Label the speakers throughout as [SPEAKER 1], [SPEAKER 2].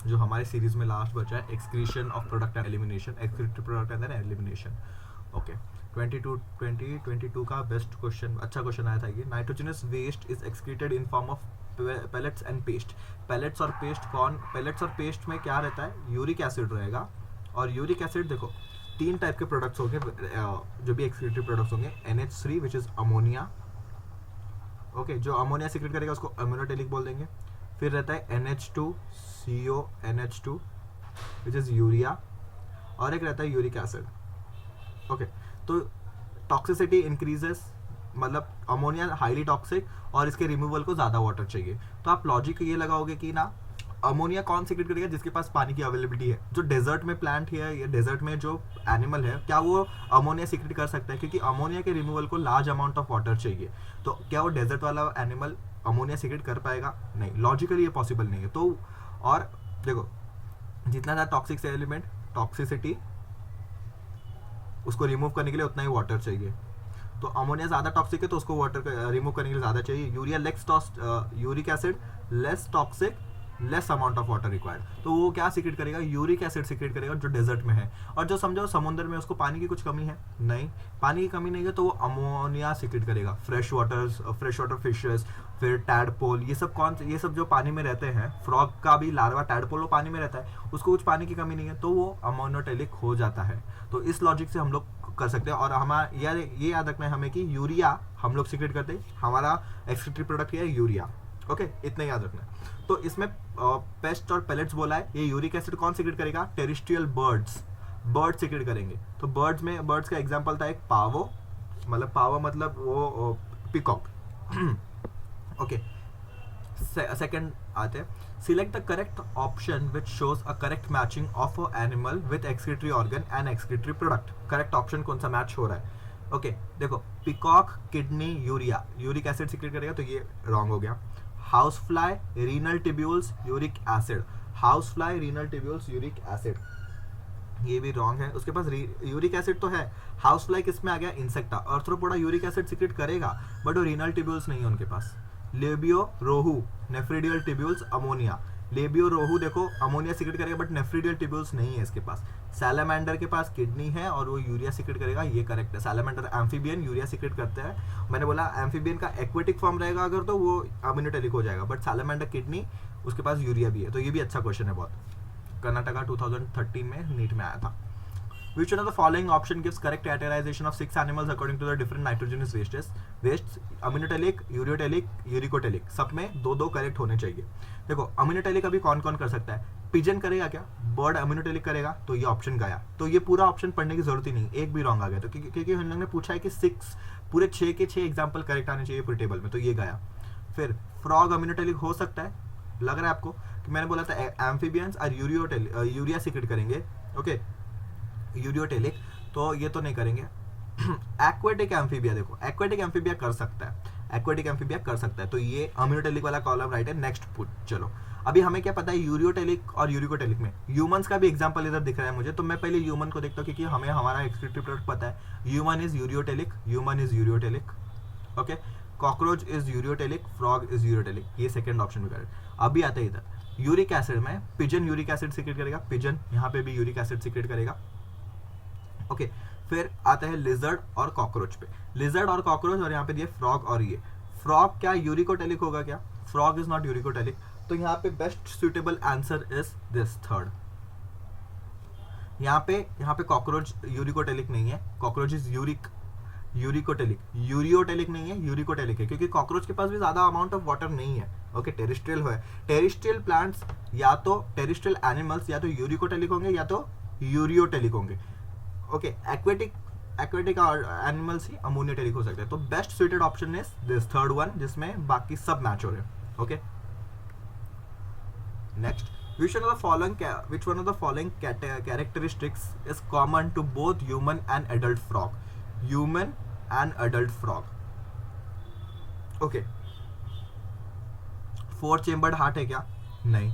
[SPEAKER 1] जो हमारे सीरीज में लास्ट बचा है, excretion of product and elimination, excreted product and elimination. Okay, 2022 का बेस्ट क्वेश्चन, अच्छा क्वेश्चन आया था ये। Nitrogenous waste is excreted in form of pellets and paste. Pellets और पेस्ट में क्या रहता है, यूरिक एसिड रहेगा। और यूरिक एसिड देखो तीन टाइप के प्रोडक्ट्स होंगे जो भी एक्सक्रीटेड प्रोडक्ट्स होंगे, NH3 which is ammonia. Okay, जो अमोनिया सीक्रेट करेगा उसको अम्योनोटेलिक बोल देंगे। फिर रहता है NH2CO NH2 which is urea, और एक रहता है यूरिक एसिड। ओके, तो टॉक्सिसिटी इंक्रीजेस, मतलब अमोनिया हाईली टॉक्सिक और इसके रिमूवल को ज़्यादा वाटर चाहिए। तो आप लॉजिक ये लगाओगे कि ना अमोनिया कौन सीक्रेट करेगा, जिसके पास पानी की अवेलेबिलिटी है। जो डेजर्ट में प्लांट है या डेजर्ट में जो एनिमल है, क्या वो अमोनिया सीक्रेट कर सकता है? क्योंकि अमोनिया के रिमूवल को लार्ज अमाउंट ऑफ वाटर चाहिए। तो क्या वो डेजर्ट वाला एनिमल अमोनिया सीक्रेट कर पाएगा? नहीं, लॉजिकली ये पॉसिबल नहीं है। तो और देखो जितना ज़्यादा टॉक्सिक एलिमेंट, टॉक्सिसिटी उसको रिमूव करने के लिए उतना ही वाटर चाहिए। तो अमोनिया ज़्यादा टॉक्सिक है तो उसको वाटर रिमूव करने के लिए ज़्यादा चाहिए। Uric acid less toxic, less amount of water required. तो वो क्या सीक्रेट करेगा, यूरिक एसिड सीक्रेट करेगा जो डेजर्ट में है। और जो समझो समुद्र में उसको पानी की कुछ कमी है, नहीं पानी की कमी नहीं है, तो वो अमोनिया सीक्रेट करेगा। फ्रेश वाटर फिशेस, फिर टैडपोल, ये सब जो पानी में रहते हैं, फ्रॉग का भी लार्वा टैडपोल वो पानी में रहता है, उसको कुछ पानी की कमी नहीं है तो वो अमोनोटेलिक हो जाता है। तो इस लॉजिक से हम लोग कर सकते हैं। और हमारा ये याद रखना है हमें कि यूरिया हम लोग सीक्रेट करते हैं, हमारा एक्सक्रीटरी प्रोडक्ट है यूरिया। ओके, इतना याद रखना है। तो इसमें पेस्ट और पेलेट्स बोला है, ये यूरिक एसिड कौन सीक्रेट करेगा, टेरिस्ट्रियल बर्ड सीक्रेट करेंगे। तो बर्ड्स का एग्जांपल था एक पावो, मतलब वो पिकॉक। ओके, सेकंड आते हैं, select the correct option which shows a correct matching of a animal with excretory organ and excretory product. Correct option कौन सा मैच हो रहा है? ओके, देखो peacock kidney urea, uric acid secret करेगा तो ये रॉन्ग हो गया। House fly renal tubules uric acid, house fly renal tubules uric acid, ये भी रॉन्ग है। उसके पास यूरिक एसिड तो है। हाउस फ्लाई किस में आ गया, insecta. Arthropoda uric acid secret करेगा बट वो रीनल टिब्यूल्स नहीं है उनके पास। लेबियो रोहू नेफ्रिडियल टिब्यूल्स अमोनिया, लेबियो रोहू देखो अमोनिया सीक्रेट करेगा बट नेफ्रिडियल टिब्यूल्स नहीं है इसके पास। सैलामेंडर के पास किडनी है और वो यूरिया सीक्रेट करेगा, ये करेक्ट है। सैलामेंडर एम्फीबियन यूरिया सीक्रेट करते हैं। मैंने बोला एम्फीबियन का एक्वेटिक फॉर्म रहेगा अगर तो वो अम्योनोटेलिक हो जाएगा, बट सैलामेंडर किडनी उसके पास यूरिया भी है। तो ये भी अच्छा क्वेश्चन है बहुत, कर्नाटका 2013 में नीट में आया था। Which one of the following option gives correct categorization of 6 animals according to the different nitrogenous wastes? Ammonotelic, ureotelic, uricotelic, सब में दो करेक्ट होने चाहिए। देखो अम्योनोटेलिक अभी कौन कौन कर सकता है? पिजन करेगा क्या? बर्ड अम्योनोटेलिक करेगा तो ये ऑप्शन गया। तो ये पूरा ऑप्शन पढ़ने की जरूरत ही नहीं, एक भी रॉन्ग आ गया। तो क्योंकि हम लोग ने पूछा है कि 6 पूरे 6 के 6 एग्जाम्पल करेक्ट आने चाहिए पूरे टेबल में, तो ये गया। फिर फ्रॉग अम्योनोटेलिक हो सकता है, लग रहा है आपको कि मैंने बोला था एम्फीबियंस और यूरिया सीक्रेट करेंगे। ओके, यूरियोटेलिक, तो ये तो नहीं करेंगे। एक्वेटिक एम्फीबिया, देखो एक्वेटिक एम्फीबिया कर सकता है, तो ये अम्योनोटेलिक वाला कॉलम राइट है। नेक्स्ट पुट, चलो अभी हमें क्या पता है यूरियोटेलिक और यूरिकोटेलिक में। ह्यूमंस का भी एग्जांपल इधर दिख रहा है मुझे, तो मैं पहले ह्यूमन को देखता हूँ क्योंकि हमें हमारा एक्सक्रीटरी प्रोडक्ट पता है। Human is ureotelic. Okay, cockroach is ureotelic, frog is ureotelic, ये सेकंड ऑप्शन में करेक्ट। अभी आते हैं इधर यूरिक एसिड में, पिजन यूरिक एसिड सीक्रेट करेगा, पिजन यहाँ पे भी यूरिक एसिड सीक्रेट करेगा। ओके, फिर आता है लिजर्ड और कॉकरोच पे, लिजर्ड और कॉकरोच, और यहाँ पे दिए फ्रॉग और ये फ्रॉग क्या यूरिकोटेलिक होगा क्या? फ्रॉग इज नॉट यूरिकोटेलिक, तो यहाँ पे best suitable answer is this third. यहाँ पे कॉकरोच यूरिकोटेलिक नहीं है, कॉकरोच इज यूरिकोटेलिक, यूरियोटेलिक नहीं है, यूरिकोटेलिक है, क्योंकि कॉकरोच के पास भी ज्यादा अमाउंट ऑफ वाटर नहीं है। ओके, टेरिस्ट्रियल है, टेरिस्ट्रियल प्लांट्स या तो टेरिस्ट्रियल एनिमल्स या तो यूरिकोटेलिक होंगे या तो यूरियोटेलिक होंगे। ओके, एक्वेटिक एनिमल्स ही अमोनियोटेलिक हो सकते हैं। तो best suited option is this third one, जिसमें बाकी सब मैच हो रहे हैं। Okay, next, which one of the following characteristics is common to both human and adult frog? Human and adult frog. Okay, 4 chambered heart है क्या? नहीं।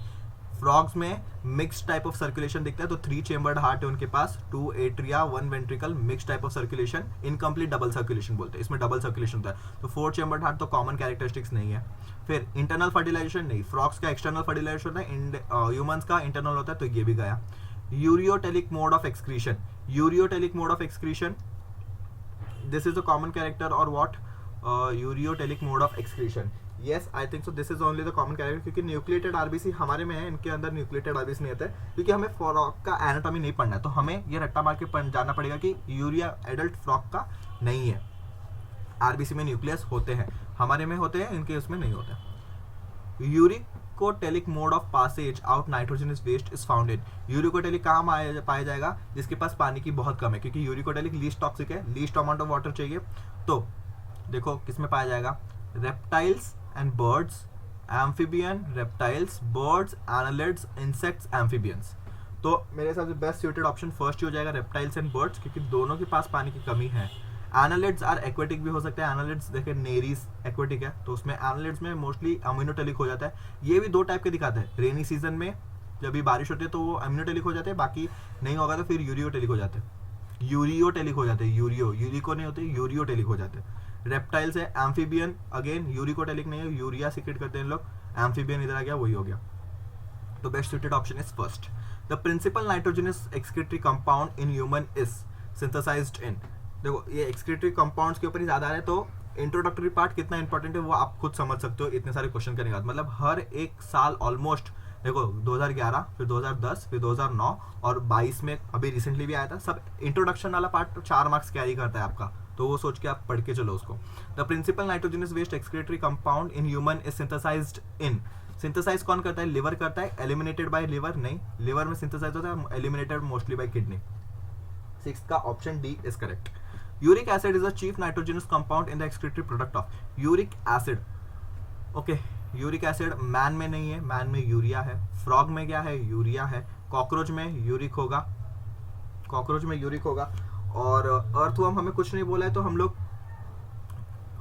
[SPEAKER 1] Frogs में मिक्स टाइप ऑफ सर्कुलेशन दिखता है, तो 3 चेम्बर्ड हार्ट है उनके पास, 2 atria 1 ventricle, mix type of circulation, incomplete double circulation बोलते हैं, इसमें डबल सर्कुलेशन होता है। तो 4 चेम्बर्ड हार्ट तो कॉमन कैरेक्टरिस्टिक्स नहीं है। फिर इंटरनल फर्टिलाइजेशन नहीं, फ्रॉग्स का एक्सटर्नल फर्टिलाइजेशन होता है, ह्यूमंस का इंटरनल होता है, तो ये भी गया। Ureotelic mode of excretion, ureotelic mode of excretion, this is a common character और what, ureotelic mode of excretion, yes I think so this is only the common character, क्योंकि न्यूक्लिएटेड आरबीसी हमारे में है, इनके अंदर न्यूक्लिएटेड आरबीसी नहीं आता है, क्योंकि हमें फ्रॉग का एनाटॉमी नहीं पढ़ना है, तो हमें ये रट्टा मार के जानना पड़ेगा कि यूरिया एडल्ट फ्रॉग का नहीं है। आरबीसी में न्यूक्लियस होते हैं, हमारे में होते हैं, इनके उसमें नहीं होते। Uricotelic mode of passage out nitrogenous waste is found in, uricotelic कहाँ पाया जाएगा, जिसके पास पानी की बहुत कम है, क्योंकि यूरिकोटेलिक लीस्ट टॉक्सिक है, लीस्ट अमाउंट ऑफ वाटर चाहिए। तो देखो किसमें पाया जाएगा, reptiles and birds, amphibian, reptiles, birds, annelids, insects, amphibians. तो मेरे हिसाब से बेस्ट सूटेड ऑप्शन फर्स्ट ही हो जाएगा, रेप्टाइल्स एंड बर्ड्स, क्योंकि दोनों के पास पानी की कमी है। एनालिड्स आर एक्वेटिक भी हो सकते हैं, एनालिड्स देखे नेरीज एक्वेटिक है, तो उसमें एनालिड्स में मोस्टली अम्यूनोटेलिक हो जाता है। ये भी 2 टाइप के दिखाते हैं, रेनी सीजन में जब भी बारिश होती है तो वो अम्यूनोटेलिक हो जाते हैं, बाकी नहीं होगा तो फिर यूरियोटेलिक हो जाते हैं, यूरियोटेलिक हो जाते हैं, यूरिको नहीं होते, यूरियोटेलिक हो जाते हैं। रेप्टाइल्स है, एम्फीबियन अगेन यूरिकोटेलिक नहीं है, यूरिया सीक्रेट करते हैं लोग, एम्फीबियन इधर आ गया, वही हो गया। तो best suited option is first. The principal nitrogenous excretory compound in human is synthesized in, देखो ये एक्सक्रीटरी कंपाउंड्स के ऊपर ही ज्यादा है, तो इंट्रोडक्टरी पार्ट कितना इंपॉर्टेंट है वो आप खुद समझ सकते हो इतने सारे क्वेश्चन करने के बाद। मतलब हर एक साल ऑलमोस्ट देखो 2011, फिर 2010, फिर 2009 और 22 में अभी रिसेंटली भी आया था, सब इंट्रोडक्शन वाला पार्ट 4 मार्क्स कैरी करता है आपका, तो वो सोच के आप पढ़ के चलो उसको। The principal nitrogenous waste excretory compound in human is synthesized in, synthesize कौन करता है, लिवर करता है, एलिमिनेटेड बाय लिवर नहीं, लिवर में सिंथेसाइज होता है, एलिमिनेटेड मोस्टली बाय किडनी। 6 का option D is correct. Uric acid is a chief nitrogenous compound in the excretory product of, uric acid, okay uric acid man में नहीं है, man में urea है, फ्रॉग में क्या है, यूरिया है, कॉकरोच में यूरिक होगा, कॉकरोच में यूरिक होगा, और अर्थवर्म हमें कुछ नहीं बोला है तो हम लोग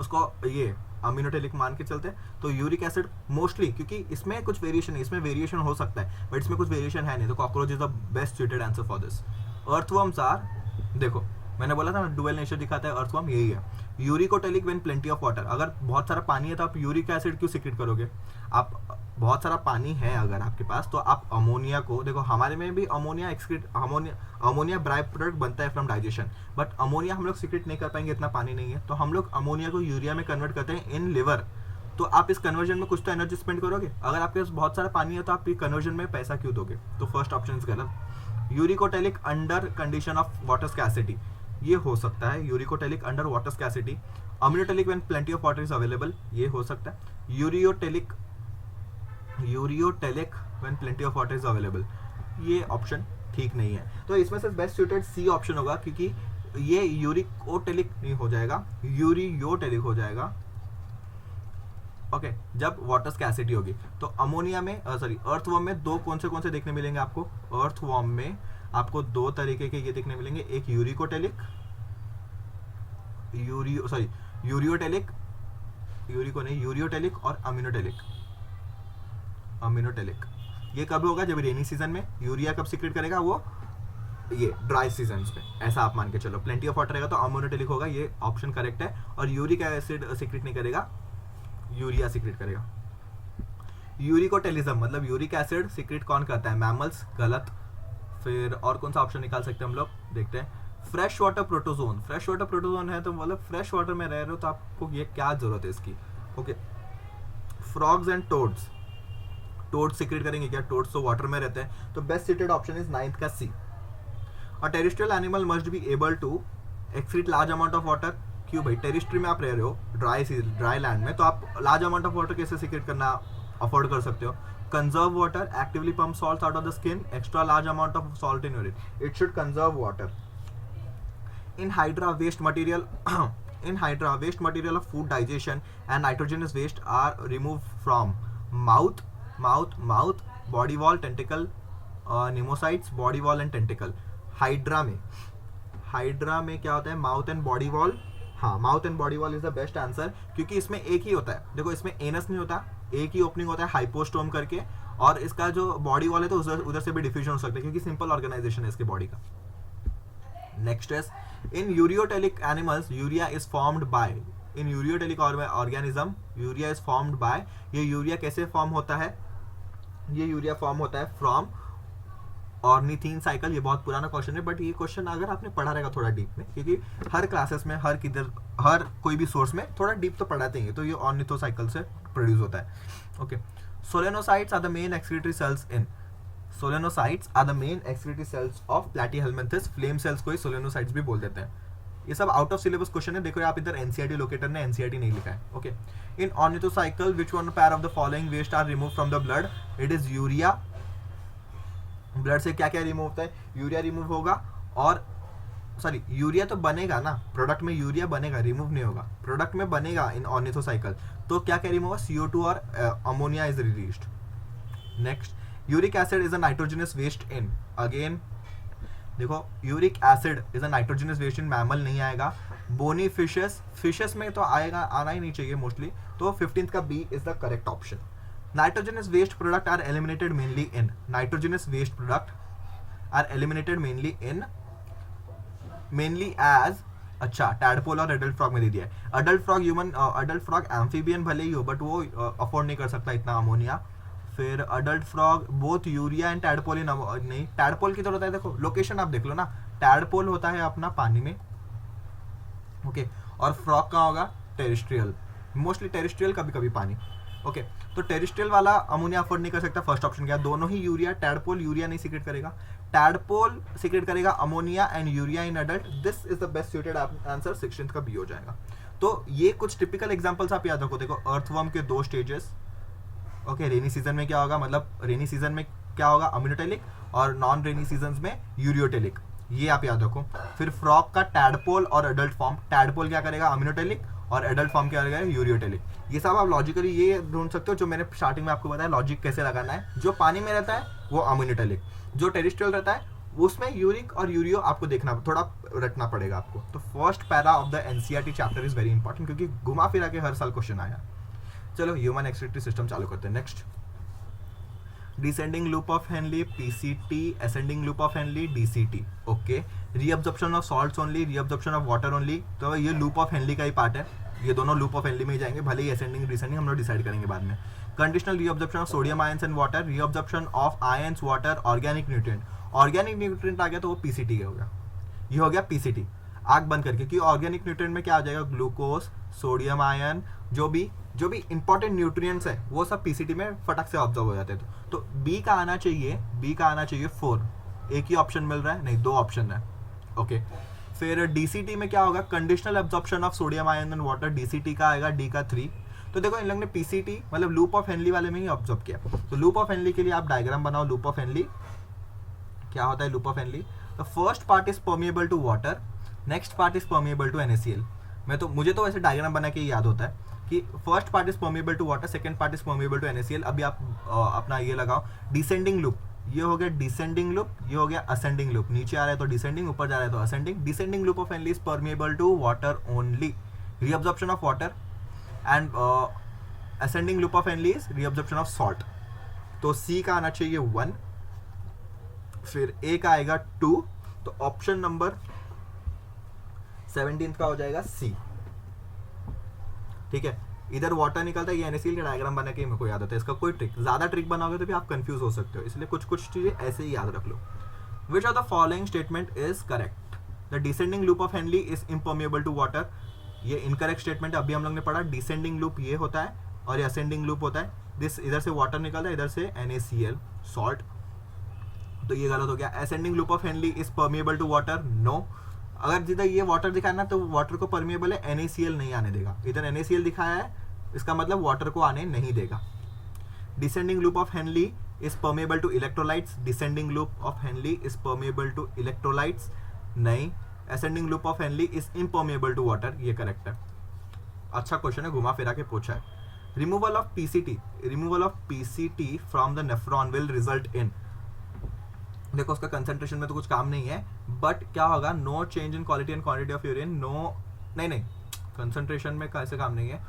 [SPEAKER 1] उसको ये अम्यूनोटेलिक मान के चलते हैं। तो यूरिक एसिड मोस्टली, क्योंकि इसमें कुछ वेरिएशन है, इसमें वेरिएशन हो सकता है बट इसमें कुछ वेरिएशन है नहीं, तो cockroach is the best suited answer for this. Earthworms are, देखो मैंने बोला था ना डुअल नेचर दिखाता है अर्थवर्म, यही है। Uricotelic when plenty of water, अगर बहुत सारा पानी है तो आप यूरिक एसिड क्यों सीक्रेट करोगे, आप बहुत सारा पानी है अगर आपके पास तो आप अमोनिया को, देखो हमारे में भी ammonia excrete, ammonia by product बनता है फ्रॉम डाइजेशन, बट अमोनिया हम लोग सीक्रेट नहीं कर पाएंगे, इतना पानी नहीं है, तो हम लोग अमोनिया को यूरिया में कन्वर्ट करते हैं इन लिवर। तो आप इस कन्वर्जन में कुछ तो एनर्जी स्पेंड करोगे, अगर आपके पास बहुत सारा पानी है तो आप ये कन्वर्जन में पैसा क्यों दोगे, तो फर्स्ट ऑप्शन इज गलत। Uricotelic under condition of water scarcity, ये हो सकता है, uricotelic under water scarcity. Ammonotelic when plenty of water is available, ये हो सकता है। Ureotelic when plenty of water is available, ये ऑप्शन ठीक नहीं है, तो इसमें से बेस्ट सूटेड सी ऑप्शन होगा, क्योंकि ये यूरिकोटेलिक नहीं हो जाएगा, यूरियोटेलिक हो जाएगा, ओके जब वाटर स्कैसिटी होगी। तो अमोनिया में सॉरी अर्थवर्म में दो कौन से देखने मिलेंगे आपको, अर्थवर्म में आपको 2 तरीके के ये देखने मिलेंगे, एक यूरिकोटेलिक, यूरियोटेलिक, यूरिको नहीं, यूरियोटेलिक और अम्यूनोटेलिक। ये कब होगा, जब रेनी सीजन में। यूरिया कब सीक्रेट करेगा, वो ये ड्राई सीजन पे, ऐसा आप मान के चलो। प्लेंटी ऑफ वाटर रहेगा तो अम्यूनोटेलिक होगा, ये ऑप्शन करेक्ट है। और यूरिक एसिड सीक्रेट नहीं करेगा, यूरिया सीक्रेट करेगा। यूरिकोटेलिज्म मतलब यूरिक एसिड सीक्रेट कौन करता है, मैमल्स, गलत। फिर और कौन सा ऑप्शन निकाल सकते हैं हम लोग, देखते हैं। Fresh water protozoan, fresh water protozoan है तो मतलब फ्रेश वाटर में रह रहे हो तो आपको ये क्या जरूरत है इसकी, okay. Frogs and toads, toads secret करेंगे क्या, टोड्स तो वाटर में रहते हैं, तो best seated option is 9th का C. A terrestrial animal must be able to excrete large amount of water, क्यों भाई, टेरेस्ट्री में आप रह रहे हो, ड्राई लैंड में, तो आप लार्ज अमाउंट ऑफ वाटर कैसे सीक्रेट करना अफोर्ड कर सकते हो। Conserve water, actively pump salt out of the skin, extra large amount of salt in urine, it should conserve water. In hydra waste material waste material of food digestion and nitrogenous waste are removed from mouth, body wall, tentacle, pneumocytes, body wall and tentacle. Hydra में क्या होता है, mouth and body wall. हाँ, mouth and body wall is the best answer, क्योंकि इसमें एक ही होता है, देखो इसमें एनस नहीं होता, एक ही ओपनिंग होता है हाइपोस्टोम करके, और इसका जो बॉडी वॉल है तो उधर से भी डिफ्यूजन हो सकता है क्योंकि सिंपल ऑर्गेनाइजेशन है इसके बॉडी का। Next is in ureotelic animals urea is formed by, in ureotelic organism urea is formed by, ये यूरिया कैसे फॉर्म होता है, ये यूरिया फॉर्म होता है फ्रॉम ऑर्निथीन साइकिल। ये बहुत पुराना क्वेश्चन है बट ये क्वेश्चन अगर आपने पढ़ा रहेगा थोड़ा डीप में, क्योंकि हर क्लासेस में हर कोई भी सोर्स में थोड़ा डीप तो पढ़ाते हैं, तो ये ऑर्निथो साइकिल से प्रोड्यूस होता है। Okay, solenocytes are the main excretory cells in, solenocytes are the main excretory cells of platyhelminthes, flame cells को ही सोलेनोसाइट्स भी बोल देते हैं। ये सब आउट ऑफ सिलेबस क्वेश्चन है, देखो आप इधर एनसीईआरटी लोकेटर ने एनसीईआरटी नहीं लिखा है। Okay, in ornithine cycle which one pair of the following waste are remove from the blood, it is urea. Blood से क्या क्या रिमूव होता है, यूरिया रिमूव होगा, और सॉरी यूरिया तो बनेगा ना, प्रोडक्ट में यूरिया बनेगा, रिमूव नहीं होगा, प्रोडक्ट में बनेगा इन ऑर्निथोसाइकिल। तो क्या क्या रिमूव होगा, CO2 और ammonia is released. Next, uric acid is a nitrogenous waste in, again देखो uric acid is a nitrogenous waste in, mammal नहीं आएगा। बोनी फिशेस, फिशेस में तो आएगा, आना ही नहीं चाहिए मोस्टली, तो 15th का B is the correct option. Nitrogenous waste product are eliminated mainly in, nitrogenous waste product are eliminated mainly in, mainly as, अच्छा टैडपोल और एडल्ट फ्रॉग में दे दिया है। Adult frog human, adult frog amphibian भले ही हो बट वो अफोर्ड नहीं कर सकता इतना अमोनिया। फिर adult frog both urea and tadpole in, नहीं टैडपोल की तो होता है, देखो लोकेशन आप देख लो ना, टैडपोल होता है अपना पानी में, ओके, और फ्रॉग कहाँ होगा, टेरिस्ट्रियल, मोस्टली टेरिस्ट्रियल, कभी कभी पानी। ओके, तो टेरिस्ट्रियल वाला अमोनिया अफोर्ड नहीं कर सकता, फर्स्ट ऑप्शन क्या, दोनों ही यूरिया, टैडपोल यूरिया नहीं सीक्रेट करेगा, टैडपोल सीक्रेट करेगा ammonia and urea in adult, this is the best suited answer, 16th का बी हो जाएगा। तो ये कुछ टिपिकल एग्जांपल्स आप याद रखो, देखो अर्थवर्म के 2 स्टेजेस, ओके, रेनी सीजन में क्या होगा, मतलब रेनी सीजन में क्या होगा, अम्यूनोटेलिक, और नॉन रेनी सीजन में यूरियोटेलिक, ये आप याद रखो। फिर फ्रॉग का टैडपोल और एडल्ट फॉर्म, टैडपोल क्या करेगा, अम्यूनोटेलिक, और एडल्ट फॉर्म क्या करेगा, यूरियोटेलिक। ये सब आप लॉजिकली ये ढूंढ सकते हो, जो मैंने स्टार्टिंग में आपको बताया लॉजिक कैसे लगाना है। जो पानी में रहता है वो अम्यूनोटेलिक, जो टेरिस्ट्रियल रहता है उसमें यूरिक और यूरियो आपको देखना, थोड़ा रटना पड़ेगा आपको। तो first para of the NCERT chapter is very important, क्योंकि घुमा फिरा के हर साल क्वेश्चन आया। चलो ह्यूमन एक्सक्रीटरी सिस्टम चालू करते हैं। Next, descending loop of Henley, PCT, ascending loop of Henle, DCT। Okay, reabsorption of salts only, reabsorption of water only, तो ये लूप ऑफ हेनली का ही पार्ट है, ये दोनों लूप ऑफ हेनली में ही जाएंगे, भले ही असेंडिंग डिसेंडिंग हम लोग डिसाइड करेंगे बाद में। Conditional reabsorption of sodium ions and water, reabsorption of ions water, organic nutrient, organic nutrient आ गया तो वो PCT हो गया, ये हो गया PCT। आग बंद करके, क्योंकि ऑर्गेनिक न्यूट्रिएंट में क्या आ जाएगा, ग्लूकोज, सोडियम आयन, जो भी इंपॉर्टेंट न्यूट्रिएंट्स है वो सब PCT में फटक से ऑब्जर्व हो जाते हैं। तो बी का आना चाहिए, बी का आना चाहिए 4, एक ही ऑप्शन मिल रहा है, नहीं 2 ऑप्शन है। ओके, फिर DCT में क्या होगा, conditional absorption of sodium ion and water, DCT का आएगा, D का 3। तो देखो इन लोगों ने PCT मतलब लूप ऑफ हेनली वाले में ही ऑब्जर्व किया। तो लूप ऑफ हेनली के लिए आप डायग्राम बनाओ, लूप ऑफ हेनली क्या होता है, loop of Henle, the first part is permeable to water, next part is permeable to NaCl। मुझे तो वैसे डायग्राम बना के याद होता है कि first part is permeable to water, second part is permeable to NaCl। अभी आप अपना ये लगाओ, डिसेंडिंग लूप, ये हो गया डिसेंडिंग लूप, ये हो गया असेंडिंग लूप, नीचे आ रहा है तो डिसेंडिंग, ऊपर जा रहा है तो ascending. Descending loop of Henle is permeable to water only, reabsorption of water, and ascending loop of Henle is reabsorption of salt. तो सी का आना चाहिए 1, फिर ए का आएगा 2, तो ऑप्शन नंबर 17 का हो जाएगा सी। ठीक है, इधर वाटर निकलता है, ये NaCl का डायग्राम बना के मेरे को याद आता है। इसका कोई ट्रिक, ज्यादा ट्रिक बनाओगे तो भी आप कंफ्यूज हो सकते हो, इसलिए कुछ कुछ चीजें ऐसे ही याद रख लो। Which of the following statement is correct, the descending loop of Henle is impermeable to water, ये इनकरेक्ट स्टेटमेंट अभी हम लोग ने पढ़ा। डिसेंडिंग लूप ये होता है और ये असेंडिंग लूप होता है, दिस इधर से वाटर निकलता है, इधर से NaCl सॉल्ट, तो ये गलत हो गया। Ascending loop of Henle is permeable to water, no, अगर जिधर ये वाटर दिखाया ना तो वाटर को परमिएबल है, NaCl नहीं आने देगा, इधर NaCl दिखाया है इसका मतलब वाटर को आने नहीं देगा। Descending loop of Henle is permeable to electrolytes, descending loop of Henle is permeable to electrolytes, नहीं। Ascending loop of Henle is impermeable to water, ये करेक्ट है। अच्छा क्वेश्चन है, घुमा फिरा के पूछा है। Removal of PCT from the nephron will result in, देखो उसका कंसंट्रेशन में तो कुछ काम नहीं है, बट क्या होगा, no change in quality and quantity of urine, no नहीं कंसंट्रेशन में कैसे काम नहीं है,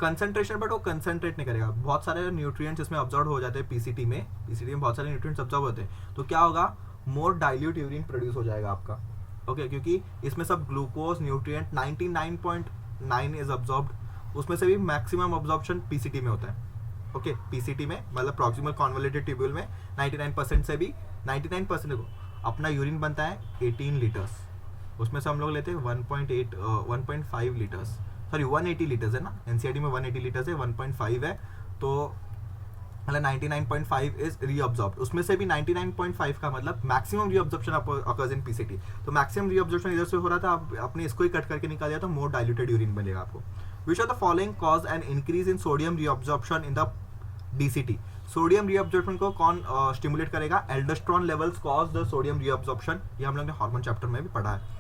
[SPEAKER 1] कंसंट्रेशन, बट वो कंसंट्रेट नहीं करेगा, बहुत सारे न्यूट्रिएंट्स इसमें ऑब्जर्व हो जाते हैं पीसीटी में बहुत सारे न्यूट्रिएंट्स ऑब्जर्व होते हैं, तो क्या होगा, मोर डाइल्यूट यूरिन प्रोड्यूस हो जाएगा आपका। ओके, क्योंकि इसमें सब ग्लूकोज न्यूट्रिएंट 99.9 इज ऑब्जॉर्ब्ड, उसमें से भी मैक्सिमम ऑब्जॉर्प्शन पीसीटी में होता है। ओके, पीसीटी में मतलब प्रॉक्सिमल कॉन्वोल्यूटेड ट्यूब्यूल में 99% से भी 99% को अपना यूरिन बनता है 18 लीटर्स, उसमें से हम लोग लेते हैं 1.5 लीटर्स, सॉरी 180 लीटर्स है ना, एनसीईआरटी में 180 लीटर्स है, 1.5 है, तो मतलब 99.5 इज रीअब्जॉर्ब्ड, उसमें से भी 99.5 का मतलब maximum reabsorption occurs in PCT. तो मैक्सिमम रीअब्जॉर्प्शन इधर से हो रहा था, आपने इसको ही कट करके निकाल दिया तो मोर डाइल्यूटेड यूरिन बनेगा आपको। Which are the following cause an increase in sodium reabsorption in the DCT. Sodium reabsorption को कौन स्टिमुलेट करेगा, aldosterone levels cause the sodium reabsorption, ये हम लोग ने हार्मोन चैप्टर में भी पढ़ा है।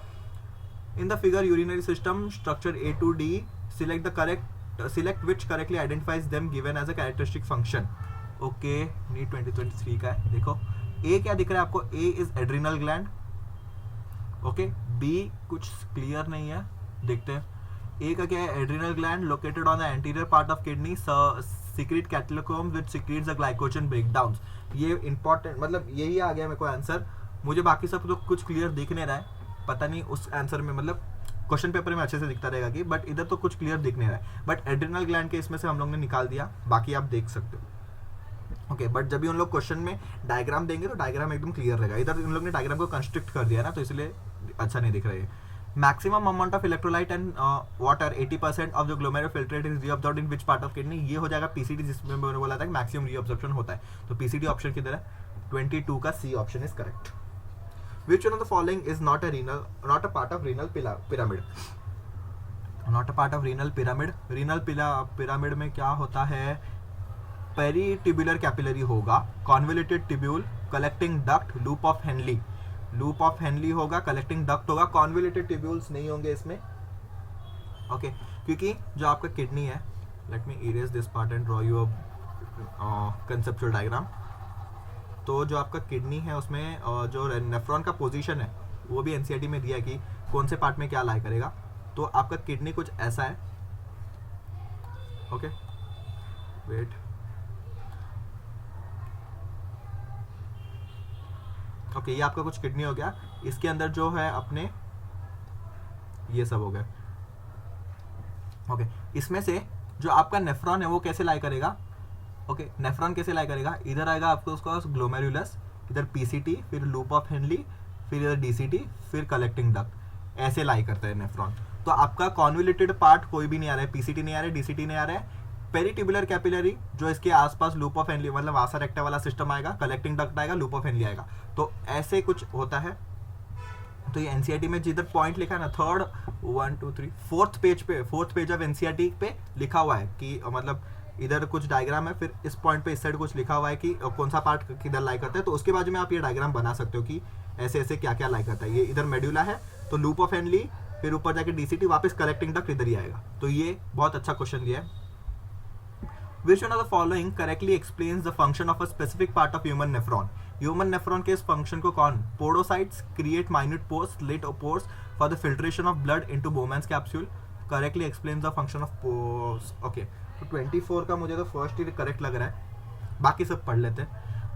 [SPEAKER 1] In the figure urinary system structure A to D, select which correctly identifies them given as a characteristic function। Okay, NEET 2023 का है, देखो A क्या दिख रहा है आपको, A is adrenal gland, okay, B कुछ क्लियर नहीं है, देखते हैं। A का क्या है, adrenal gland located on the anterior part of kidney, secrete catecholams which secretes the glycogen breakdowns। ये इंपॉर्टेंट, मतलब यही आ गया मेरे को आंसर, मुझे बाकी सब तो कुछ क्लियर दिख नहीं रहा है, पता नहीं उस आंसर में, मतलब क्वेश्चन पेपर में अच्छे से दिखता रहेगा कि, बट इधर तो कुछ क्लियर दिख नहीं रहा है, बट एड्रिनल ग्लैंड के इसमें से हम लोग ने निकाल दिया, बाकी आप देख सकते हो। ओके, बट जब भी उन लोग क्वेश्चन में डायग्राम देंगे तो डायग्राम एकदम क्लियर रहेगा, इधर इन लोग ने डायग्राम को कंस्ट्रक्ट कर दिया ना, तो इसलिए अच्छा नहीं दिख रहा है। Maximum amount of electrolyte and water 80% of the glomerular filtrate is reabsorbed in which part of kidney, ये हो जाएगा पीसीडी, जिसमें मैंने बोला था कि मैक्सिमम रीअब्सॉर्प्शन होता है, तो पीसीडी ऑप्शन किधर है, 22 का C option is correct. Which one of the following is not a part of renal pyramid? Not a part of renal pyramid. Renal pyramid में क्या होता है, पेरीटिब्यूलर कैपिलरी होगा, convoluted tubule, collecting duct, loop of Henley, loop of Henley होगा, collecting duct होगा, convoluted tubules नहीं होंगे इसमें। ओके, क्योंकि जो आपका किडनी है, let me erase this part and draw you a conceptual diagram. तो जो आपका किडनी है उसमें जो नेफ्रॉन का पोजीशन है वो भी एनसीईआरटी में दिया है कि कौन से पार्ट में क्या लाई करेगा, तो आपका किडनी कुछ ऐसा है। ओके, वेट, ओके, ये आपका कुछ किडनी हो गया, इसके अंदर जो है अपने ये सब हो गए। ओके, इसमें से जो आपका नेफ्रॉन है वो कैसे लाई करेगा, ओके, नेफ्रॉन कैसे लाई करेगा, इधर आएगा आपको उसका ग्लोमेरुलस, इधर पीसीटी, फिर लूप ऑफ हेनली, फिर इधर डीसीटी, फिर कलेक्टिंग डक्ट, ऐसे लाई करता है नेफ्रॉन। तो आपका कॉन्वोल्यूटेड पार्ट कोई भी नहीं आ रहा है, पीसीटी नहीं आ रहा है, डीसीटी नहीं आ रहा है, पेरीटिब्यूलर कैपिलरी जो इसके आसपास लूप ऑफ हेनली मतलब वासा रेक्टा वाला सिस्टम आएगा, कलेक्टिंग डक्ट आएगा, लूप ऑफ हेनली आएगा, तो ऐसे कुछ होता है। तो ये एनसीईआरटी में जिधर पॉइंट लिखा है ना, थर्ड 1 2 3 फोर्थ पेज पे, फोर्थ पेज ऑफ एनसीईआरटी पे लिखा हुआ है कि मतलब इधर कुछ डायग्राम है, फिर इस पॉइंट पे इस साइड कुछ लिखा हुआ है कि कौन सा पार्ट किधर लाई करता है, तो उसके बाजू में आप ये डायग्राम बना सकते हो कि ऐसे ऐसे क्या क्या लाई करता है। ये इधर मेड्यूला है तो लूप ऑफ हेनली, फिर ऊपर जाके डीसीटी, वापस कलेक्टिंग डक्ट इधर ही आएगा। तो ये बहुत अच्छा क्वेश्चन दिया है। Which one of the following correctly explains the function of a specific part of human nephron? Human nephron के इस function को कौन, podocytes create minute pores, slit pores for the filtration of blood into Bowman's capsule, correctly explains the function of pores। Okay, तो 24 का मुझे तो first ही correct लग रहा है, बाकी सब पढ़ लेते हैं।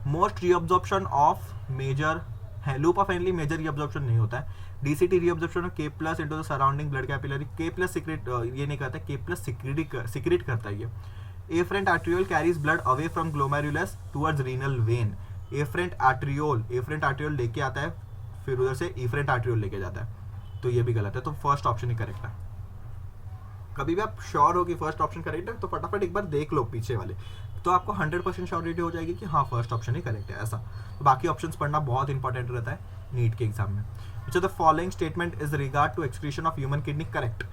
[SPEAKER 1] मोस्ट रीअब्जॉर्प्शन ऑफ मेजर है, loop of Henle major reabsorption नहीं होता है। DCT reabsorption of K+ into the surrounding blood capillary, K+ secrete ये नहीं करता, K+ सीक्रेट करता है ये। Afferent arteriole carries blood away from glomerulus towards renal vein। Afferent arteriole लेके आता है, फिर उधर से efferent arteriole लेके जाता है, तो ये भी गलत है, तो फर्स्ट ऑप्शन ही करेक्ट है। कभी भी आप श्योर हो कि फर्स्ट ऑप्शन करेक्ट है तो फटाफट एक बार देख लो पीछे वाले, तो आपको 100% श्योरिटी हो जाएगी कि हाँ फर्स्ट ऑप्शन ही करेक्ट है ऐसा। तो बाकी ऑप्शंस पढ़ना बहुत इंपॉर्टेंट रहता है नीट के एग्जाम में। Which of the following statement is regard to excretion of human kidney correct?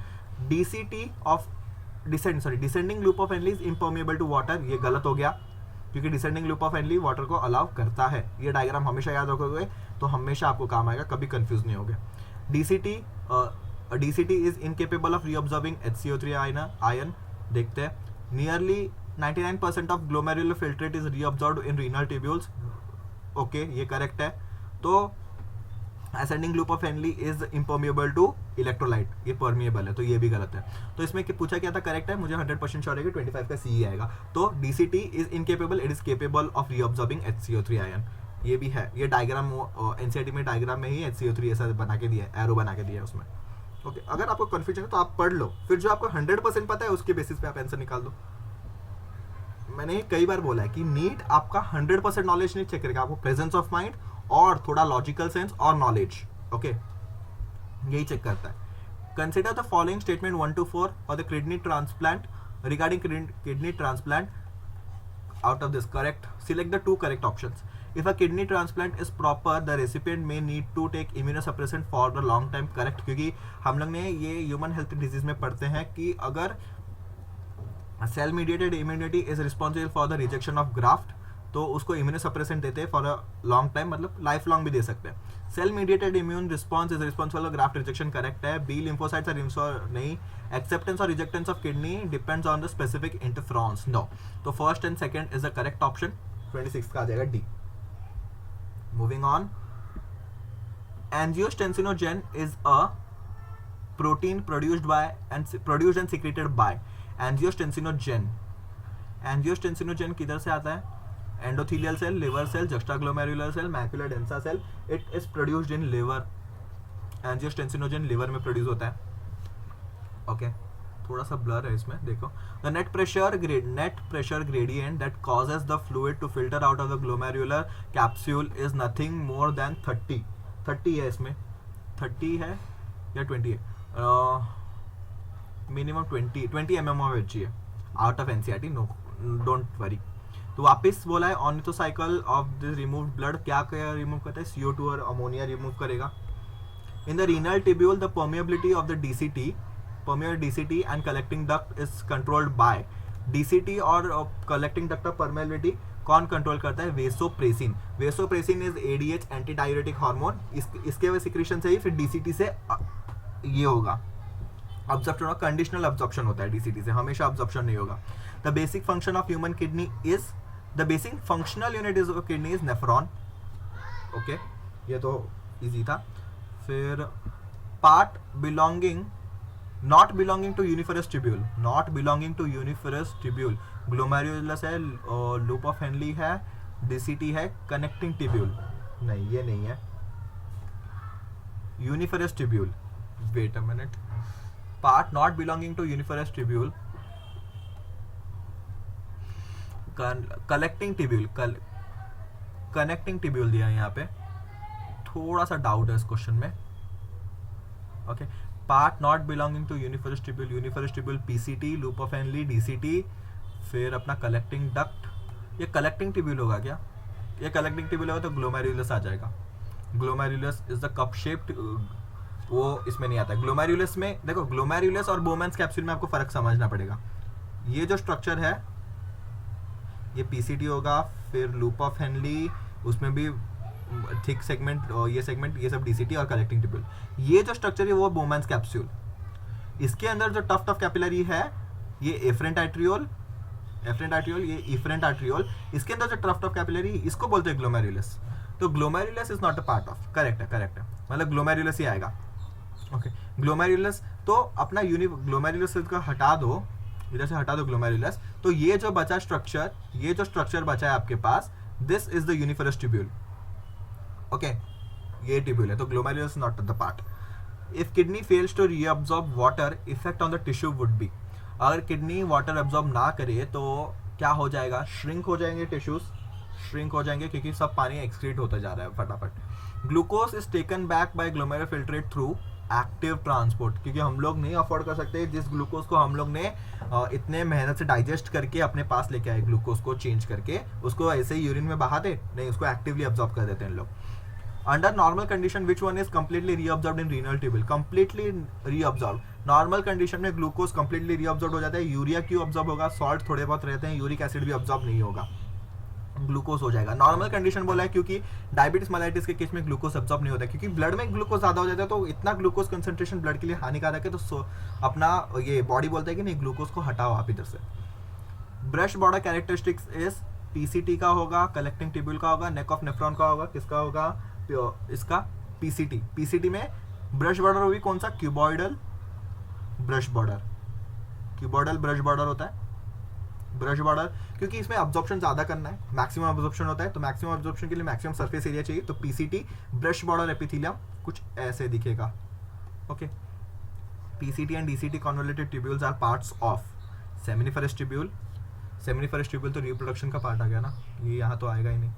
[SPEAKER 1] DCT of descending loop of Henle is impermeable to water, ये गलत हो गया क्योंकि descending loop of Henle water को अलाउ करता है। ये डायग्राम हमेशा याद रखोगे तो हमेशा आपको काम आएगा, कभी कंफ्यूज नहीं होगे। DCT is incapable of reabsorbing HCO3 ion, देखते हैं। Nearly 99% of glomerular filtrate is reabsorbed in renal tubules, okay ये करेक्ट है। तो ascending loop of Henle is impermeable to electrolyte, ये परमिएबल है, तो ये भी गलत है। तो इसमें पूछा क्या था, करेक्ट है, मुझे 100% श्योर है कि 25 का सी आएगा। तो DCT is incapable, it is capable of reabsorbing HCO3 ion, ये भी है। ये डायग्राम एनसीईआरटी में डायग्राम में ही HCO3 ऐसा बना के दिया है, एरो बना के दिया है उसमें। ओके, अगर आपको कंफ्यूजन है तो आप पढ़ लो, फिर जो आपको 100% पता है उसके बेसिस पे आप आंसर निकाल दो। मैंने कई बार बोला है कि नीट आपका 100% नॉलेज नहीं चेक करेगा, आपको प्रेजेंस ऑफ माइंड और थोड़ा लॉजिकल सेंस और नॉलेज, ओके, यही चेक करता है। Consider the following statement 1 to 4 for the kidney transplant, regarding kidney transplant, out of this correct, select the 2 correct options. If a kidney transplant is proper, the recipient may need to take immunosuppressant for the long time, correct, क्योंकि हम लोग ने ये human health disease में पढ़ते हैं कि अगर cell mediated immunity is responsible for the rejection of graft, तो उसको इम्यूनोसप्रेसेंट देते हैं फॉर अ लॉन्ग टाइम, मतलब लाइफ लॉन्ग भी दे सकते हैं। Cell mediated immune response is responsible for graft rejection, correct है। बी लिम्फोसाइट्स आर नहीं। एक्सेप्टेंस और rejectance of kidney depends on the specific interferons, no. तो first and second is the correct option, 26 का आ जाएगा D. Moving on, angiotensinogen is a protein produced and secreted by. Angiotensinogen, angiotensinogen किधर से आता है? Endothelial cell, liver cell, juxtaglomerular cell, macular densa cell, it is produced in liver. Angiotensinogen liver में produce होता है, ओके। थोड़ा सा blur है इसमें, देखो। The net pressure gradient that causes the fluid to filter out of the glomerular capsule is nothing more than 30 है, इसमें 30 है या 20 है, मिनिमम 20 mm ऑफ एच है out of NCERT, no don't worry. तो वापस बोला है ornithocycle of this removed blood क्या रिमूव करता है? CO2 और अमोनिया रिमूव करेगा। In the renal tubule the permeability of the DCT and collecting duct is controlled by. DCT और कलेक्टिंग डक्ट ऑफ परमिएबिलिटी कौन कंट्रोल करता है? Vasopressin. Vasopressin is ADH, anti diuretic hormone, इसके secretion से ही फिर DCT से ये होगा अब्जॉर्प्शन, और कंडीशनल अब्जॉर्प्शन होता है DCT से, हमेशा अब्जॉर्प्शन नहीं होगा। The basic function of human kidney is, the basic functional unit is of kidney is nephron, okay, ये तो इजी था। फिर part belonging, not belonging to uriniferous tubule, not belonging to uriniferous tubule, glomerulus है, loop of Henle है, DCT है, connecting tubule नहीं, ये नहीं है। Uriniferous tubule, wait a minute, part not belonging to uriniferous tubule, collecting tubule, connecting tubule दिया है यहाँ पे, थोड़ा सा डाउट है इस क्वेश्चन में, okay. Part not belonging to uriniferous tubule PCT, loop of Henle, DCT, फिर अपना कलेक्टिंग डक्ट, ये कलेक्टिंग ट्यूब्यूल होगा क्या? ये कलेक्टिंग ट्यूब्यूल होगा तो ग्लोमेरुलस आ जाएगा। Glomerulus is the cup shaped, वो इसमें नहीं आता। ग्लोमेरुलस में देखो, ग्लोमेरुलस और बोमेंस कैप्सूल में आपको फर्क समझना पड़ेगा। ये जो स्ट्रक्चर है ये PCT होगा, फिर लूप ऑफ हेनली, उसमें भी थिक सेगमेंट, ये सेगमेंट, ये सब DCT और कलेक्टिंग ट्यूब्यूल। ये जो स्ट्रक्चर है वो बोमेंस कैप्सूल। इसके अंदर जो टफ्ट कैपिलरी है ये एफरेंट आर्टरियोल, ये इफरेंट आर्टरियोल, इसके अंदर जो टफ्ट ऑफ कैपिलरी इसको बोलते हैं ग्लोमेरुलस। तो glomerulus is not a part of, correct है, मतलब ग्लोमेरुलस ही आएगा, ओके। ग्लोमेरुलस तो अपना ग्लोमेरुलस का हटा दो, इधर से हटा दो ग्लोमेरुलस, तो ये जो बचा स्ट्रक्चर, ये जो स्ट्रक्चर बचा है आपके पास, this is the uriniferous tubule, okay, ये ट्यूब्यूल है, तो glomerulus not the part. If kidney fails to reabsorb water, effect on the tissue would be, अगर किडनी वाटर एब्जॉर्ब ना करे तो क्या हो जाएगा? श्रिंक हो जाएंगे टिश्यूज, श्रिंक हो जाएंगे क्योंकि सब पानी एक्सक्रीट होता जा रहा है फटाफट। Glucose is taken back by glomerular through active transport, क्योंकि हम लोग नहीं अफोर्ड कर सकते जिस ग्लूकोज को हम लोग ने इतने मेहनत से डाइजेस्ट करके अपने पास लेके आए, ग्लूकोज को चेंज करके उसको ऐसे ही यूरिन में बहा दे, नहीं, उसको एक्टिवली अब्जॉर्ब कर देते हैं लोग। Under normal condition which one is completely reabsorbed in renal tubule? Completely reabsorb, normal condition में ग्लूकोज कंप्लीटली रीअब्जॉर्ब हो जाता है। यूरिया क्यों अब्जॉर्ब होगा? सॉल्ट थोड़े बहुत रहते हैं, यूरिक एसिड भी अब्जॉर्ब नहीं होगा, ग्लूकोज हो जाएगा। नॉर्मल कंडीशन बोला है क्योंकि डायबिटीज मेलाइटिस के केस में ग्लूकोज अब्जॉर्ब नहीं होता है, क्योंकि ब्लड में ग्लूकोज ज्यादा हो जाता है, तो इतना ग्लूकोज कंसंट्रेशन ब्लड के लिए हानिकारक है, तो अपना ये बॉडी बोलता है कि नहीं, ग्लूकोज को हटाओ आप इधर से। Brush border characteristics is PCT का होगा, कलेक्टिंग ट्यूब्यूल का होगा, नेक ऑफ नेफ्रॉन का होगा, किसका होगा? इसका पीसीटी, पीसीटी में ब्रश बॉर्डर होगी कौन सा, cuboidal brush border, cuboidal brush border होता है, ब्रश बॉर्डर, क्योंकि इसमें अब्जॉर्प्शन ज्यादा करना है, मैक्सिमम अब्जॉर्प्शन होता है, तो मैक्सिमम अब्जॉर्प्शन के लिए मैक्सिमम सरफेस एरिया चाहिए, तो पीसीटी ब्रश बॉर्डर एपिथेलियम कुछ ऐसे दिखेगा। Okay, PCT and DCT convoluted tubules are parts of seminiferous tubule, seminiferous tubule तो रिप्रोडक्शन का पार्ट आ गया ना, ये यहाँ तो आएगा ही नहीं।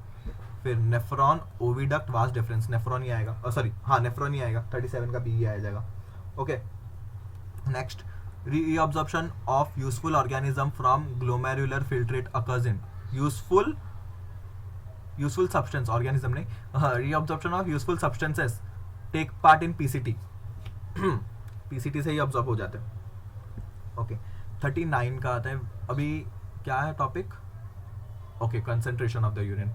[SPEAKER 1] फिर nephron oviduct vast difference, nephron ही आएगा, सॉरी हाँ नेफ्रॉन ही आएगा, 37 का बी ही आ जाएगा। Okay, next reabsorption of useful organism from glomerular filtrate occurs in useful substance organism नहीं reabsorption of useful substances take part in PCT PCT से ही absorb हो जाते हैं। ओके, 39 का आता है, अभी क्या है topic, okay concentration of the urine,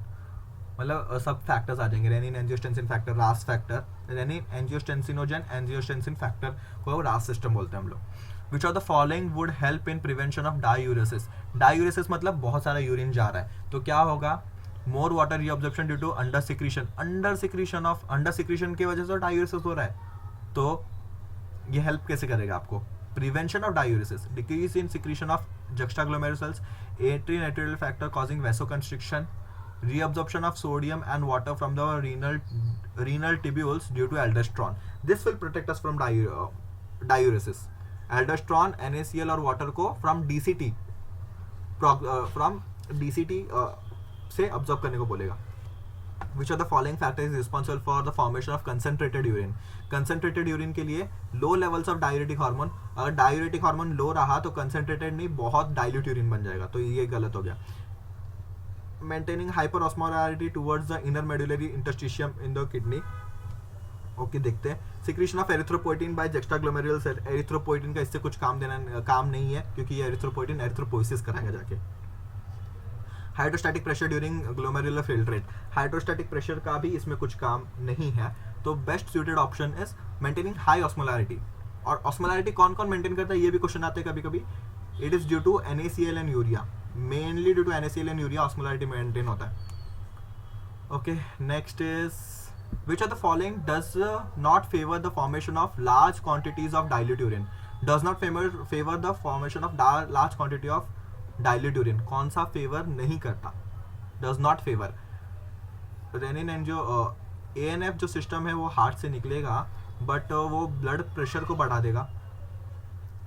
[SPEAKER 1] मतलब सब फैक्टर्स आ जाएंगे, रेनिन एंजियोस्टेंसिन फैक्टर, रास फैक्टर, रेनिन एंजियोस्टेंसिनोजन एंजियोस्टेंसिन फैक्टर को रास सिस्टम बोलते हैं हम लोग। Which of the following would help in prevention of diuresis? Diuresis मतलब बहुत सारा यूरिन जा रहा है, तो क्या होगा, more water reabsorption due to under secretion की वजह से diuresis हो रहा है, तो ये हेल्प कैसे करेगा आपको, prevention of diuresis, decrease in secretion of juxtaglomerular cells, anti-natriuretic factor causing vasoconstriction, reabsorption of sodium and water from the renal tubules due to aldosterone. This will protect us from diuresis. Aldosterone, NaCl और water को from DCT से absorb करने को बोलेगा। Which of the following factors is responsible for the formation of concentrated urine? Concentrated urine के लिए low levels of diuretic hormone, अगर diuretic hormone low रहा तो concentrated नहीं, बहुत dilute urine बन जाएगा, तो ये गलत हो गया। Maintaining hyperosmolarity towards the inner medullary interstitium in the kidney. Okay, देखते हैं secretion of erythropoietin by juxtaglomerular cell, erythropoietin का इससे कुछ काम नहीं है, क्योंकि ये एरिथ्रोपोइटिन एरिथ्रोपोइसिस कराएगा जाके। Hydrostatic pressure during glomerular filtrate, hydrostatic pressure का भी इसमें कुछ काम नहीं है, तो best suited option is maintaining high osmolarity. और ऑस्मोलैरिटी कौन कौन मेंटेन करता है, ये भी क्वेश्चन आते हैं कभी कभी। It is due to NaCl and urea, mainly due to NaCl and urea osmolarity maintain होता है। Okay, next is which of the following does not favor the formation of large quantities of dilute urine, does not favor the formation of large quantity of dilute urine, कौन सा favour नहीं करता, does not favor। Renin angio ANF जो system है वो heart से निकलेगा, but वो ब्लड प्रेशर को बढ़ा देगा,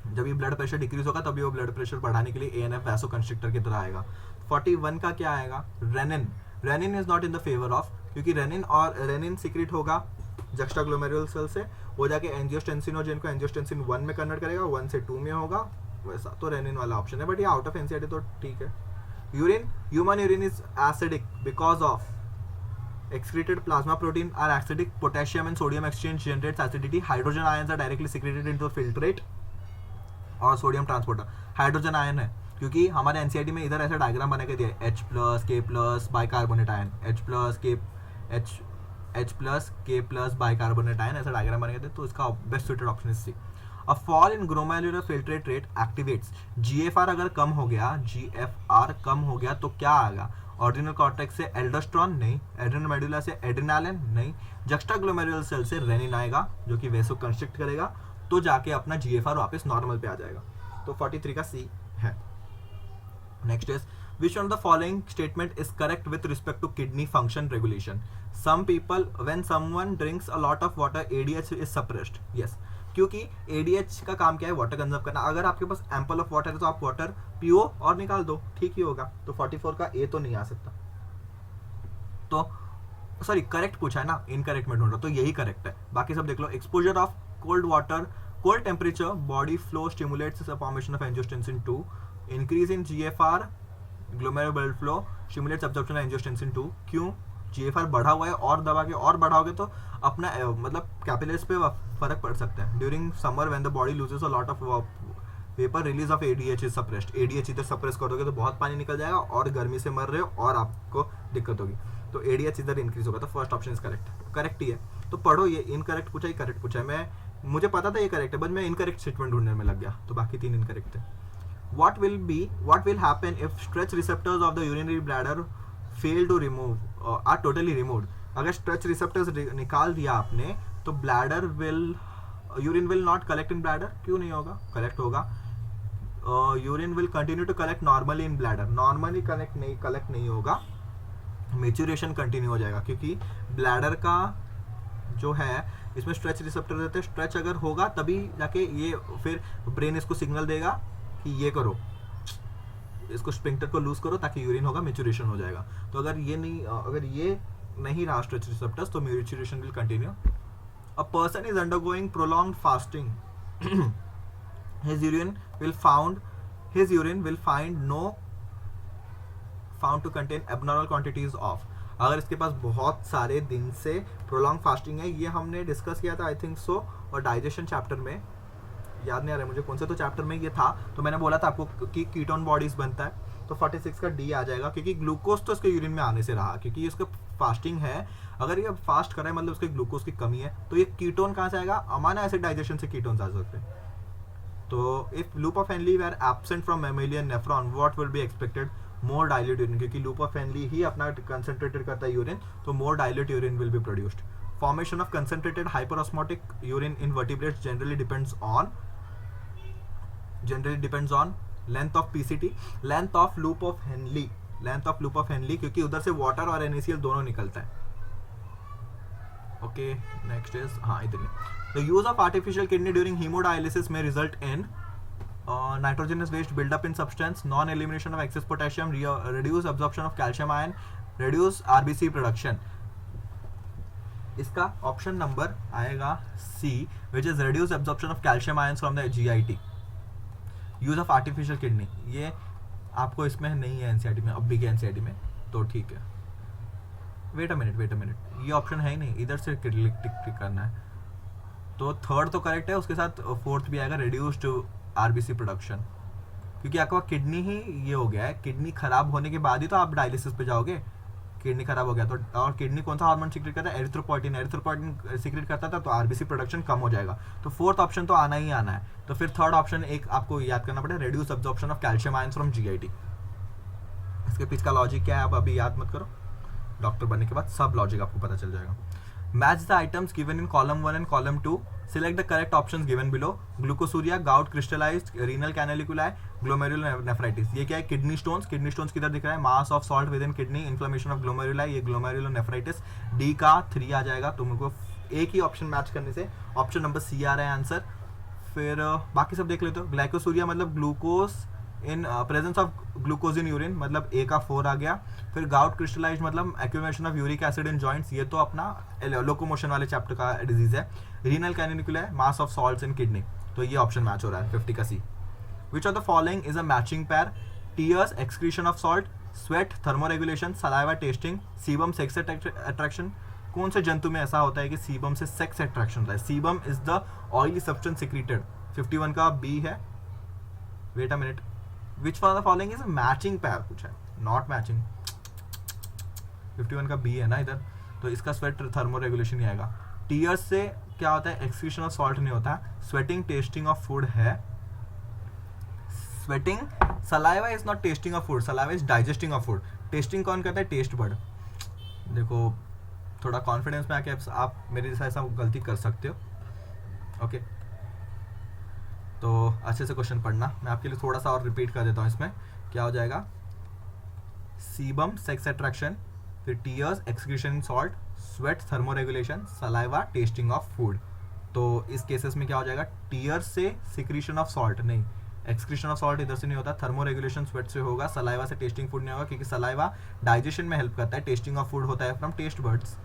[SPEAKER 1] जब ये ब्लड प्रेशर डिक्रीज होगा तभी वो ब्लड प्रेशर बढ़ाने के लिए ANF वैसोकंस्ट्रिक्टर की तरह आएगा। 41 का क्या आएगा, renin is not in the favour of, क्योंकि रेनिन सीक्रेट होगा जुक्स्टाग्लोमेरुलर सेल से, वो जाके एंजियोस्टेंसिनोजन को एंजियोस्टेंसिन 1 में कन्वर्ट करेगा, 1 से 2 में होगा वैसा, तो रेनिन वाला ऑप्शन है, बट ये आउट ऑफ एनसीईआरटी तो ठीक है। Human urine is acidic because of excreted plasma protein are acidic, potassium and sodium exchange generates acidity, hydrogen ions are directly secreted into the filtrate, और sodium transporter hydrogen ion है, क्योंकि हमारे NCERT में इधर ऐसा डायग्राम बना के दिया है, H+K+ bicarbonate ion, H+K+ bicarbonate ion, ऐसा डायग्राम बना के दिया, तो इसका best suited option is C. A fall in glomerular filtrate rate activates GFR, अगर कम हो गया, GFR कम हो गया तो क्या आएगा, ऑर्डिनल कॉर्टेक्स से एल्डोस्ट्रॉन नहीं, एड्रेनल मेडुला से एड्रेनालिन नहीं, जुक्स्टाग्लोमेरुलर सेल से रेनिन आएगा जो कि वेसो कंस्ट्रिक्ट करेगा, तो जाके अपना GFR वापस नॉर्मल पे आ जाएगा, तो 43 का सी है। Next is which one of the following statement is correct with respect to kidney function regulation? Some people, when someone drinks a lot of water, ADH is suppressed. Yes, क्योंकि ADH का काम क्या है, वाटर कंजर्व करना। अगर आपके पास ample of water है तो आप वाटर पियो और निकाल दो, ठीक ही होगा। तो 44 का ए तो नहीं आ सकता, तो सॉरी करेक्ट पूछा है ना, इनकरेक्ट में ढूंढ रहा, तो यही करेक्ट है, बाकी सब देख लो। Exposure of cold water, cold temperature, body flow stimulates the formation of angiotensin 2. Increase in GFR, glomerular blood flow stimulates absorption of angiotensin 2. क्यों? GFR बढ़ा हुआ है और दबा के और बढ़ाओगे तो अपना मतलब कैपिलरीज पे फर्क पड़ सकता है। During summer when the body loses a lot of vapour, release of ADH is suppressed. ADH इधर सप्रेस करोगे तो बहुत पानी निकल जाएगा और गर्मी से मर रहे हो और आपको दिक्कत होगी, तो ADH इधर इंक्रीज होगा, तो first option is correct. Correct ही है, तो पढ़ो, ये इनकरेक्ट पूछा ही करेक्ट पूछा है। मुझे पता था ये करेक्ट है, बट मैं इनकरेक्ट स्टेटमेंट ढूंढने में लग गया, तो बाकी 3 इनकरेक्ट थे। What will happen if stretch receptors of the urinary bladder fail to remove, are totally removed? अगर स्ट्रेच रिसेप्टर्स निकाल दिया आपने तो bladder will, urine will not collect in bladder, क्यों नहीं होगा, कलेक्ट होगा। Urine will continue to collect normally in bladder, normally collect नहीं होगा, मेच्योरेशन कंटिन्यू हो जाएगा, क्योंकि ब्लैडर का जो है इसमें स्ट्रेच रिसेप्टर रहते हैं, स्ट्रेच अगर होगा तभी जाके ये फिर ब्रेन इसको सिग्नल देगा कि ये करो, इसको स्पिंक्टर को लूज करो ताकि यूरिन होगा, मेच्योरेशन हो जाएगा। तो अगर ये नहीं रहा स्ट्रेच रिसेप्टर्स तो maturation will continue. A person is undergoing prolonged fasting, his urine will found to contain abnormal quantities of, अगर इसके पास बहुत सारे दिन से प्रोलॉन्ग फास्टिंग है, ये हमने डिस्कस किया था आई थिंक सो, और डाइजेशन चैप्टर में, याद नहीं आ रहा है मुझे कौन से तो चैप्टर में ये था, तो मैंने बोला था आपको कि कीटोन बॉडीज बनता है, तो 46 का डी आ जाएगा, क्योंकि ग्लूकोज तो इसके यूरिन में आने से रहा, क्योंकि ये इसका फास्टिंग है, अगर ये फास्ट कर रहा है मतलब उसके ग्लूकोज की कमी है, तो ये कीटोन कहाँ से आएगा, अमाइनो एसिड डाइजेशन से कीटोन्स आ सकते हैं। तो if loop of Henle were absent from mammalian nephron what will be expected, more dilute urine, क्योंकि लूप ऑफ हेनली ही अपना कंसंट्रेटेड करता है यूरिन, तो more dilute urine will be produced. Formation of concentrated hyperosmotic urine in vertebrates generally depends on length of PCT, length of loop of Henle, क्योंकि उधर से water और NaCl दोनों निकलता है। ओके, नेक्स्ट इज, हाँ इधर ही, the use of artificial kidney during haemodialysis में result in nitrogenous waste build-up in substance, non-elimination of excess potassium, reduce absorption of calcium ion, reduce RBC production. इसका option number आएगा C, which is reduce absorption of calcium ions from the GIT. Use of artificial kidney, ये आपको इसमें नहीं है NCERT में, अब भी के NCERT में, तो ठीक है। वेट अ मिनट, ये ऑप्शन है ही नहीं, इधर से टिक करना है, तो थर्ड तो करेक्ट है, उसके साथ फोर्थ भी आएगा, रिड्यूस्ड RBC प्रोडक्शन, क्योंकि आपका किडनी ही ये हो गया है, किडनी खराब होने के बाद ही तो आप डायलिसिस पे जाओगे, किडनी खराब हो गया तो, और किडनी कौन सा हार्मोन सीक्रेट करता है, एरिथ्रोपोइटिन सीक्रेट करता था, तो RBC प्रोडक्शन कम हो जाएगा, तो फोर्थ ऑप्शन तो आना ही आना है, तो फिर थर्ड ऑप्शन एक आपको याद करना पड़ेगा, reduce absorption of calcium ions from GIT। इसके पीछे का लॉजिक क्या है आप अभी याद मत करो, डॉक्टर बनने के बाद सब लॉजिक आपको पता चल जाएगा। Match the items given in column 1 and column 2, select the correct options given below, glucosuria, gout crystallised renal canaliculi, glomerular nephritis. ये क्या है, किडनी स्टोन्स किधर दिख रहा है, mass of salt within kidney, inflammation of glomeruli, ये glomerular nephritis, D का 3 आ जाएगा, तुमको एक ही ऑप्शन मैच करने से ऑप्शन नंबर C आ रहा है आंसर। फिर बाकी सब देख लेते हो, ग्लाइकोसूरिया मतलब glucose in presence of glucose in urine, मतलब A का 4 आ गया। फिर गाउट क्रिस्टलाइज्ड मतलब accumulation of uric acid in joints, ये तो अपना लोकोमोशन वाले चैप्टर का डिजीज है। Renal canaliculi, mass of salts in kidney, तो ये ऑप्शन मैच हो रहा है 50 का C। Which of the following is a matching pair, tears excretion of salt, sweat thermoregulation, saliva testing, sebum sex attraction. कौन से जंतु में ऐसा होता है कि सीबम से सेक्स अट्रैक्शन होता है, sebum is the oily substance secreted, 51 का B है। Wait a minute, which of the following is a matching pair, कुछ है नॉट मैचिंग, 51 का B है ना इधर, तो इसका स्वेट थर्मोरेगुलेशन ही आएगा। टीयर्स से क्या होता है, एक्सक्रीशन ऑफ सॉल्ट नहीं होता, स्वेटिंग टेस्टिंग ऑफ फूड है, sweating, saliva is not testing of food, saliva is digesting of food, testing कौन करता है, टेस्ट बर्ड। देखो थोड़ा कॉन्फिडेंस में आके आप मेरे जैसा ऐसा गलती कर सकते हो, ओके। तो अच्छे से क्वेश्चन पढ़ना, मैं आपके लिए थोड़ा सा और रिपीट कर देता हूँ, इसमें क्या हो जाएगा, सीबम सेक्स अट्रैक्शन, फिर tears excretion in salt, sweat thermoregulation, saliva testing of food. तो इस केसेस में क्या हो जाएगा, टीयर्स से सिक्रीशन ऑफ सॉल्ट नहीं, एक्सक्रीशन ऑफ सॉल्ट इधर से नहीं होता, थर्मोरेगुलेशन स्वेट से होगा, सलाइवा से टेस्टिंग फूड नहीं होगा, क्योंकि सलाइवा डाइजेशन में हेल्प करता है, टेस्टिंग ऑफ फूड होता है फ्रॉम टेस्ट बर्ड्स,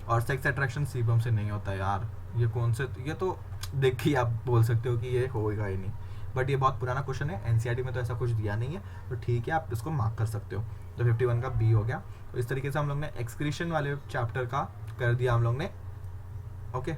[SPEAKER 1] और सेक्स अट्रैक्शन सीबम से नहीं होता है। यार ये कौन से, ये तो देखिए आप बोल सकते हो कि ये होगा ही नहीं, बट ये बहुत पुराना क्वेश्चन है, NCERT में तो ऐसा कुछ दिया नहीं है, तो ठीक है आप इसको मार्क कर सकते हो। तो 51 का B हो गया। तो इस तरीके से हम लोग ने एक्सक्रीशन वाले चैप्टर का कर दिया हम लोग ने, ओके।